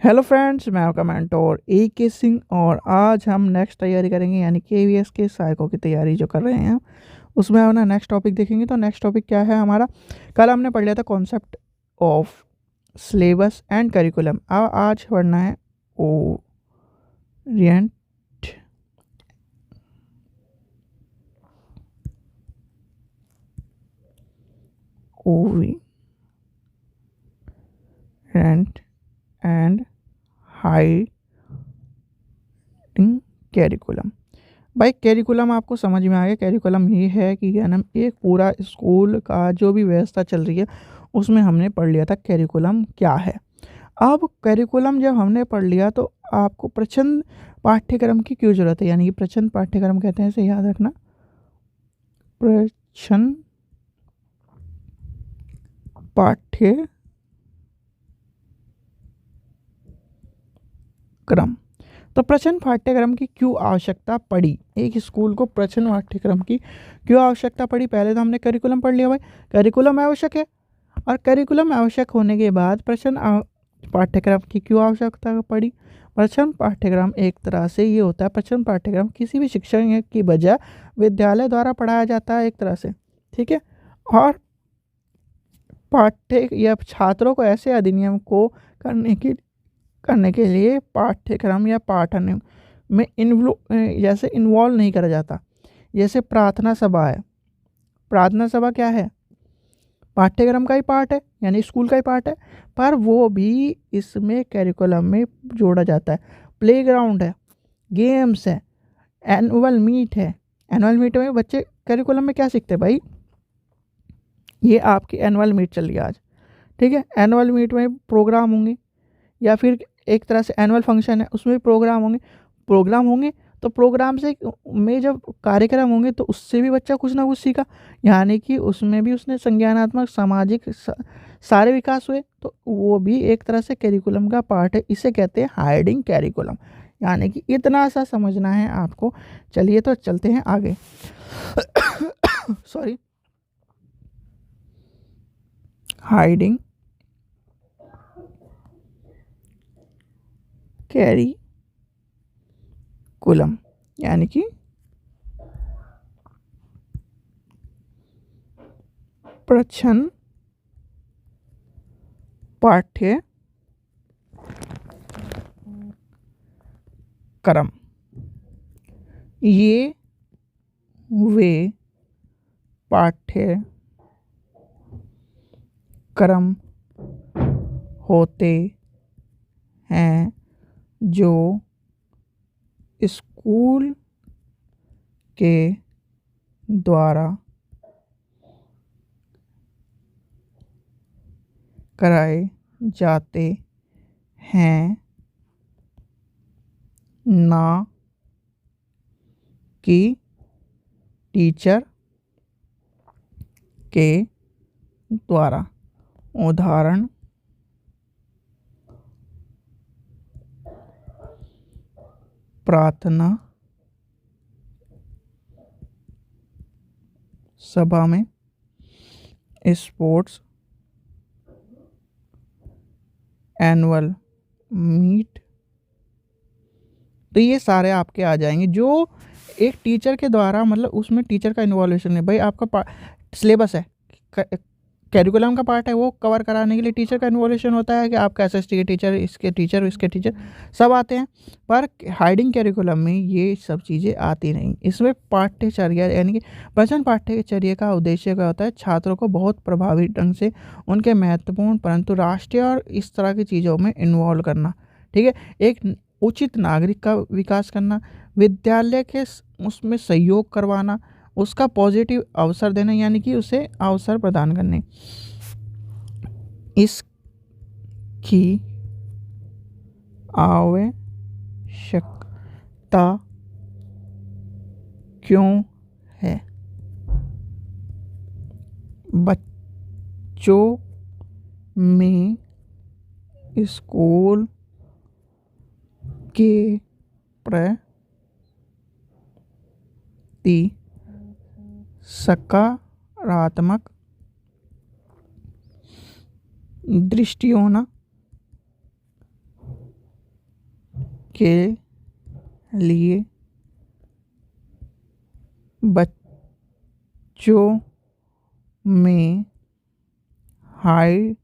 Hello friends, मैं आपका mentor के सिंह और आज हम नेक्स्ट तैयारी करेंगे यानी केवीएस के सहायकों की तैयारी जो कर रहे हैं हम उसमें हम ना नेक्स्ट टॉपिक देखेंगे। तो नेक्स्ट टॉपिक क्या है हमारा? कल हमने पढ़ लिया था concept of syllabus and curriculum. आज पढ़ना है Orient Orient and hiding curriculum. भाई कैरिकुलम आपको समझ में आ गया। कैरिकुलम ये है कि क्या नाम, एक पूरा स्कूल का जो भी व्यवस्था चल रही है उसमें हमने पढ़ लिया था कैरिकुलम क्या है। अब कैरिकुलम जब हमने पढ़ लिया तो आपको प्रच्छन्न पाठ्यक्रम की क्यों जरूरत है, यानी कि प्रच्छन्न पाठ्यक्रम कहते हैं, इसे याद रखना। प्रच्छन्न पाठ्यक्रम। तो प्रच्छन्न पाठ्यक्रम की क्यों आवश्यकता पड़ी, एक स्कूल को प्रच्छन्न पाठ्यक्रम की क्यों आवश्यकता पड़ी? पहले तो हमने करिकुलम पढ़ लिया भाई, करिकुलम आवश्यक है। और करिकुलम आवश्यक होने के बाद प्रच्छन्न पाठ्यक्रम की क्यों आवश्यकता पड़ी? प्रच्छन्न पाठ्यक्रम एक तरह से ये होता है, प्रच्छन्न पाठ्यक्रम किसी भी शिक्षण की बजाय विद्यालय द्वारा पढ़ाया जाता है एक तरह से, ठीक है। और पाठ्य या छात्रों को ऐसे अधिनियम को करने के लिए पाठ्यक्रम या पाठन में जैसे इन्वॉल्व नहीं करा जाता। जैसे प्रार्थना सभा है, प्रार्थना सभा क्या है? पाठ्यक्रम का ही पार्ट है, यानी स्कूल का ही पार्ट है, पर वो भी इसमें करिकुलम में जोड़ा जाता है। प्लेग्राउंड है, गेम्स है, एनुअल मीट है। एनुअल मीट में बच्चे करिकुलम में क्या सीखते हैं भाई? ये आपकी एनुअल मीट चल रही है आज, ठीक है। एनुअल मीट में प्रोग्राम होंगे, या फिर एक तरह से एनुअल फंक्शन है उसमें भी प्रोग्राम होंगे। तो प्रोग्राम से में जब कार्यक्रम होंगे तो उससे भी बच्चा कुछ ना कुछ सीखा, यानी कि उसमें भी उसने संज्ञानात्मक सामाजिक सारे विकास हुए। तो वो भी एक तरह से करिकुलम का पार्ट है, इसे कहते हैं हाइडिंग कैरिकुलम। यानी कि इतना सा समझना है आपको। चलिए तो चलते हैं आगे। सॉरी, हाइडिंग कैरिकुलम यानी कि प्रच्छन्न पाठ्यक्रम। ये वे पाठ्यक्रम होते हैं जो स्कूल के द्वारा कराए जाते हैं, ना कि टीचर के द्वारा। उदाहरण प्रार्थना सभा में, स्पोर्ट्स, एनुअल मीट। तो ये सारे आपके आ जाएंगे जो एक टीचर के द्वारा, मतलब उसमें टीचर का इन्वॉल्यूशन है। भाई आपका सिलेबस है, कैरिकुलम का पार्ट है, वो कवर कराने के लिए टीचर का इन्वॉल्यूशन होता है कि आपका एसएसटी के टीचर, इसके टीचर, इसके टीचर सब आते हैं। पर हाइडिंग कैरिकुलम में ये सब चीज़ें आती नहीं। इसमें पाठ्यचर्या यानी कि प्रश्न पाठ्यचर्या का उद्देश्य क्या होता है? छात्रों को बहुत प्रभावी ढंग से उनके महत्वपूर्ण परंतु राष्ट्रीय और इस तरह की चीज़ों में इन्वॉल्व करना, ठीक है। एक उचित नागरिक का विकास करना, विद्यालय के उसमें सहयोग करवाना, उसका पॉजिटिव अवसर देना, यानी कि उसे अवसर प्रदान करने। इसकी आवश्यकता क्यों है? बच्चों में स्कूल के प्रति सकारात्मक दृष्टि होना, के लिए बच्चों में हाइडिंग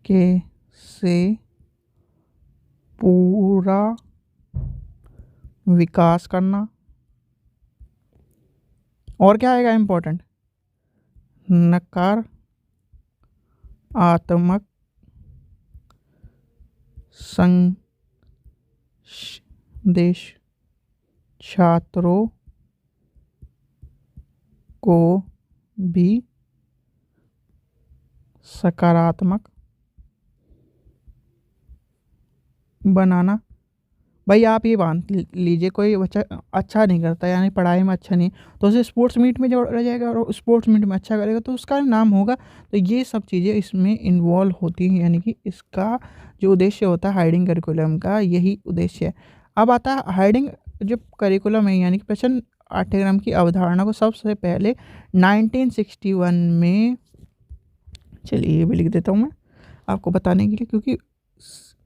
के से पूरा विकास करना। और क्या आएगा इम्पोर्टेंट, नकारात्मक संदेश छात्रों को भी सकारात्मक बनाना। भाई आप ये मान लीजिए कोई बच्चा अच्छा नहीं करता, यानी पढ़ाई में अच्छा नहीं, तो उसे स्पोर्ट्स मीट में जोड़ा जाएगा और स्पोर्ट्स मीट में अच्छा करेगा तो उसका नाम होगा। तो ये सब चीज़ें इसमें इन्वॉल्व होती हैं, यानी कि इसका जो उद्देश्य होता है हाइडिंग करिकुलम का, यही उद्देश्य है। अब आता है हाइडिंग जो करिकुलम है, यानी कि प्रश्न पाठ्यक्रम की अवधारणा को सबसे पहले 1961 में, चलिए ये भी लिख देता हूँ मैं आपको बताने के लिए, क्योंकि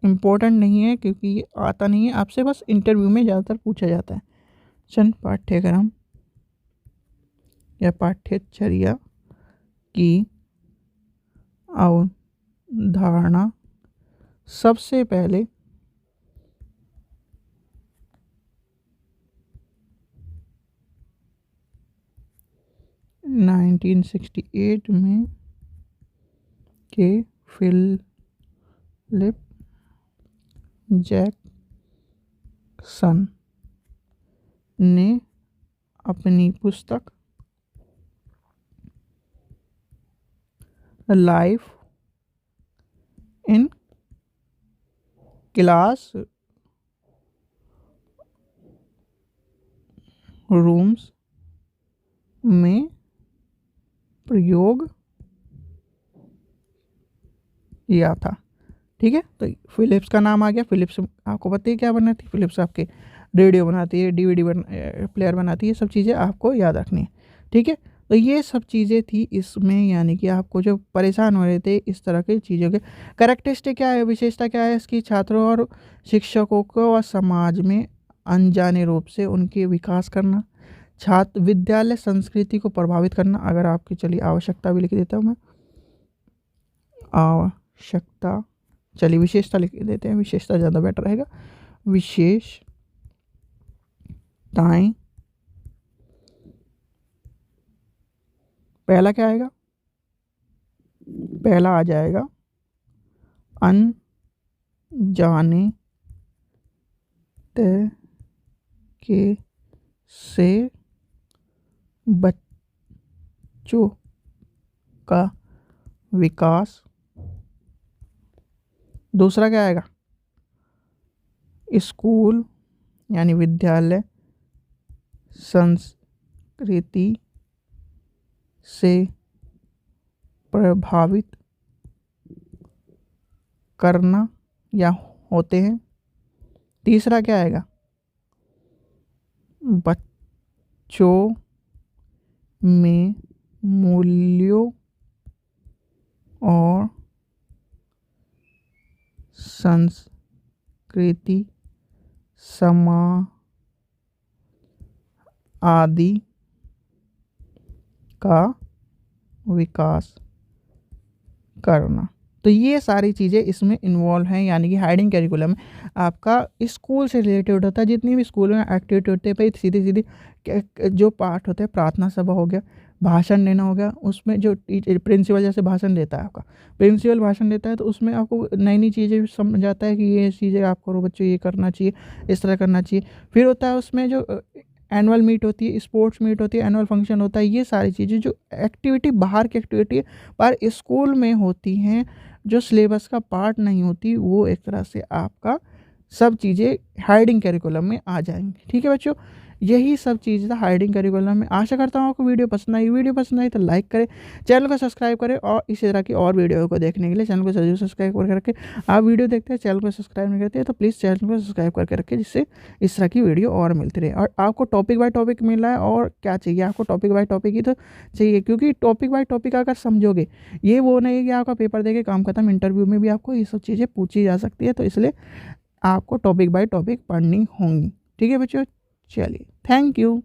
इम्पोर्टेंट नहीं है, क्योंकि ये आता नहीं है आपसे, बस इंटरव्यू में ज़्यादातर पूछा जाता है। चंद पाठ्यक्रम या पाठ्यचर्या की अवधारणा सबसे पहले 1968 में के फिलिप जैक्सन ने अपनी पुस्तक लाइफ इन क्लास रूम्स में प्रयोग किया था। ठीक है, तो फिलिप्स का नाम आ गया। फिलिप्स आपको पता है क्या बनाती है, फिलिप्स आपके रेडियो बनाती है, डीवीडी प्लेयर बनाती है, सब चीज़ें आपको याद रखनी है। ठीक है, तो ये सब चीज़ें थी इसमें, यानी कि आपको जो परेशान हो रहे थे इस तरह की चीज़ों के कैरेक्टरिस्टिक क्या है, विशेषता क्या है इसकी, छात्रों और शिक्षकों को और समाज में अनजाने रूप से उनके विकास करना, छात्र विद्यालय संस्कृति को प्रभावित करना। अगर आपकी चलिए आवश्यकता भी लिख देता हूँ मैं, आवश्यकता, चलिए विशेषता लिख देते हैं, विशेषता ज़्यादा बेटर रहेगा। विशेषताएं, पहला क्या आएगा, पहला आ जाएगा अनजाने तरीके से बच्चों का विकास। दूसरा क्या आएगा, स्कूल यानी विद्यालय संस्कृति से प्रभावित करना या होते हैं। तीसरा क्या आएगा, बच्चों में मूल्यों और संस्कृति समाज आदि का विकास करना। तो ये सारी चीज़ें इसमें इन्वॉल्व हैं, यानी कि हाइडिंग करिकुलम आपका स्कूल से रिलेटेड होता है। जितनी भी स्कूल में एक्टिविटी होती है भाई, सीधी सीधी जो पार्ट होते हैं, प्रार्थना सभा हो गया, भाषण देना हो गया, उसमें जो प्रिंसिपल जैसे भाषण देता है, आपका प्रिंसिपल भाषण देता है, तो उसमें आपको नई नई चीज़ें समझाता है कि ये चीज़ें आप करो बच्चों, ये करना चाहिए, इस तरह करना चाहिए। फिर होता है उसमें जो एनुअल मीट होती है, स्पोर्ट्स मीट होती है, एनुअल फंक्शन होता है, ये सारी चीज़ें जो एक्टिविटी बाहर की एक्टिविटी पर स्कूल में होती हैं, जो सिलेबस का पार्ट नहीं होती, वो एक तरह से आपका सब चीज़ें हाइडिंग करिकुलम में आ जाएंगी। ठीक है बच्चों, यही सब चीज़ था हाइडिंग करिकुलम में। आशा करता हूँ आपको वीडियो पसंद आई। वीडियो पसंद आई तो लाइक करें, चैनल को सब्सक्राइब करें और इसी तरह की और वीडियो को देखने के लिए चैनल को जरूर सब्सक्राइब करके रखें। आप वीडियो देखते हैं चैनल को सब्सक्राइब नहीं करते तो प्लीज़ चैनल को सब्सक्राइब करके रखें, जिससे इस तरह की वीडियो और मिलती रहे। और आपको टॉपिक बाय टॉपिक मिल रहा है और क्या चाहिए आपको, टॉपिक बाय टॉपिक ही तो चाहिए, क्योंकि टॉपिक बाय टॉपिक अगर समझोगे, ये वो नहीं है कि आपका पेपर देके काम खत्म, इंटरव्यू में भी आपको ये सब चीज़ें पूछी जा सकती है। तो इसलिए आपको टॉपिक बाय टॉपिक पढ़नी होंगी। ठीक है बच्चों, चलिए थैंक यू।